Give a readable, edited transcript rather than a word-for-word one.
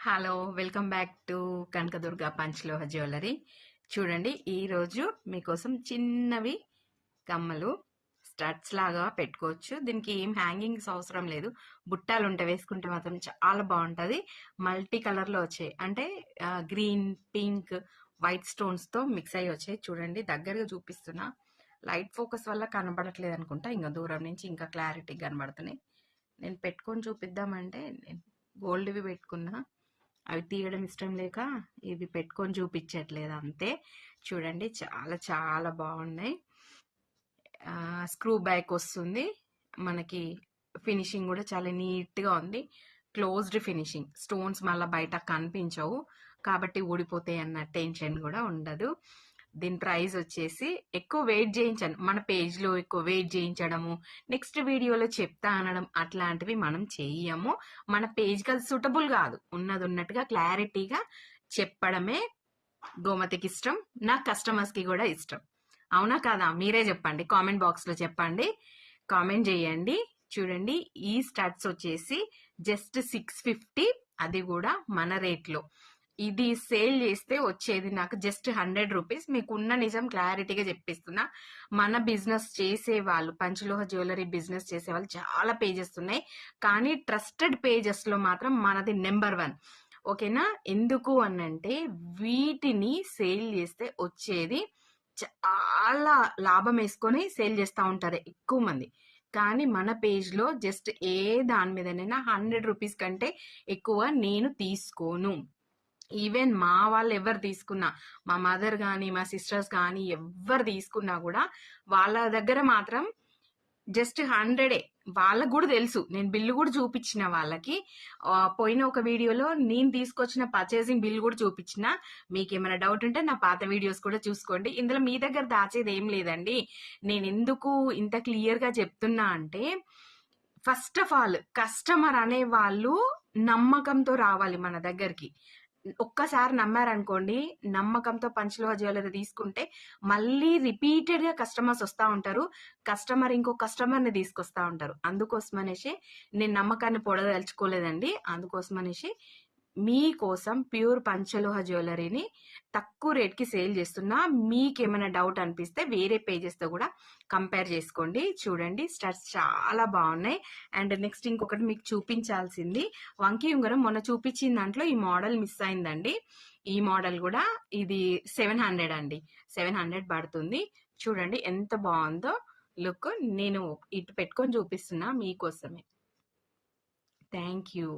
Hello welcome back to Kanakadurga Panchaloha jewellery. చూడండి, ఈరోజు మీకోసం చిన్నవి కమ్మలు స్టడ్స్ లాగా పెట్టుకోవచ్చు. దీనికి ఏం హ్యాంగింగ్స్ అవసరం లేదు. బుట్టాలు ఉంటే వేసుకుంటే మాత్రం చాలా బాగుంటుంది. మల్టీ కలర్లో వచ్చాయి, అంటే గ్రీన్, పింక్, వైట్ స్టోన్స్తో మిక్స్ అయ్యి వచ్చాయి. చూడండి, దగ్గరగా చూపిస్తున్నా. లైట్ ఫోకస్ వల్ల కనబడట్లేదు అనుకుంటా, ఇంకా దూరం నుంచి ఇంకా క్లారిటీ కనబడుతున్నాయి. నేను పెట్టుకొని చూపిద్దామంటే గోల్డ్వి పెట్టుకున్నా, అవి తీయడం ఇష్టం లేక ఇవి పెట్టుకొని చూపించట్లేదు అంతే. చూడండి, చాలా చాలా బాగున్నాయి. స్క్రూ బ్యాక్ వస్తుంది మనకి. ఫినిషింగ్ కూడా చాలా నీట్గా ఉంది. క్లోజ్డ్ ఫినిషింగ్, స్టోన్స్ మళ్ళీ బయట కనిపించవు కాబట్టి ఊడిపోతాయి అన్న టెన్షన్ కూడా ఉండదు. దీని ప్రైస్ వచ్చేసి, ఎక్కువ వెయిట్ చేయించాను మన పేజ్లో, ఎక్కువ వెయిట్ చేయించడము, నెక్స్ట్ వీడియోలో చెప్తా అనడం అట్లాంటివి మనం చెయ్యము. మన పేజ్కి అది సూటబుల్ కాదు. ఉన్నది ఉన్నట్టుగా క్లారిటీగా చెప్పడమే గోమతికి ఇష్టం, నా కస్టమర్స్కి కూడా ఇష్టం. అవునా కాదా? మీరే చెప్పండి, కామెంట్ బాక్స్లో చెప్పండి, కామెంట్ చేయండి. చూడండి, ఈ స్టడ్స్ వచ్చేసి జస్ట్ 650, అది కూడా మన రేట్లో. ఇది సేల్ చేస్తే వచ్చేది నాకు జస్ట్ 100 రూపీస్. మీకున్న నిజం క్లారిటీగా చెప్పిస్తున్నా. మన బిజినెస్ చేసే వాళ్ళు, పంచలోహ జ్యువెలరీ బిజినెస్ చేసే వాళ్ళు చాలా పేజెస్ ఉన్నాయి, కానీ ట్రస్టెడ్ పేజెస్ లో మాత్రం మనది నెంబర్ 1. ఓకేనా? ఎందుకు అనంటే వీటిని సేల్ చేస్తే వచ్చేది చాలా లాభం వేసుకొని సేల్ చేస్తూ ఉంటారు ఎక్కువ మంది. కానీ మన పేజ్లో జస్ట్ ఏ దాని మీదనైనా 100 రూపీస్ కంటే ఎక్కువ నేను తీసుకోను. ఈవెన్ మా వాళ్ళు ఎవరు తీసుకున్నా, మా మదర్ కానీ మా సిస్టర్స్ కానీ ఎవరు తీసుకున్నా కూడా వాళ్ళ దగ్గర మాత్రం జస్ట్ 100. వాళ్ళకు కూడా తెలుసు, నేను బిల్లు కూడా చూపించిన వాళ్ళకి. పోయిన ఒక వీడియోలో నేను తీసుకొచ్చిన పర్చేసింగ్ బిల్ కూడా చూపించిన. మీకు ఏమైనా డౌట్ ఉంటే నా పాత వీడియోస్ కూడా చూసుకోండి. ఇందులో మీ దగ్గర దాచేది ఏం లేదండి. నేను ఎందుకు ఇంత క్లియర్గా చెప్తున్నా అంటే, ఫస్ట్ ఆఫ్ ఆల్ కస్టమర్ అనే వాళ్ళు నమ్మకంతో రావాలి మన దగ్గరికి. ఒక్కసారి నమ్మారనుకోండి, నమ్మకంతో పంచలోహ జ్యువెలరీ తీసుకుంటే మళ్ళీ రిపీటెడ్ గా కస్టమర్స్ వస్తూ ఉంటారు. కస్టమర్ ఇంకో కస్టమర్ని తీసుకొస్తా ఉంటారు. అందుకోసం అనేసి నేను నమ్మకాన్ని పొడదలుచుకోలేదండి. అందుకోసం అనేసి మీకోసం ప్యూర్ పంచలోహ జ్యువెలరీని తక్కువ రేట్కి సేల్ చేస్తున్నా. మీకేమైనా డౌట్ అనిపిస్తే వేరే పేజెస్తో కూడా కంపేర్ చేసుకోండి. చూడండి, స్టడ్స్ చాలా బాగున్నాయి. అండ్ నెక్స్ట్ ఇంకొకటి మీకు చూపించాల్సింది, వంకీ ఉంగరం. మొన్న చూపించిన దాంట్లో ఈ మోడల్ మిస్ అయిందండి. ఈ మోడల్ కూడా ఇది 700 అండి, 700 పడుతుంది. చూడండి ఎంత బాగుందో లుక్. నేను ఇటు పెట్టుకొని చూపిస్తున్నా మీకోసమే. Thank you.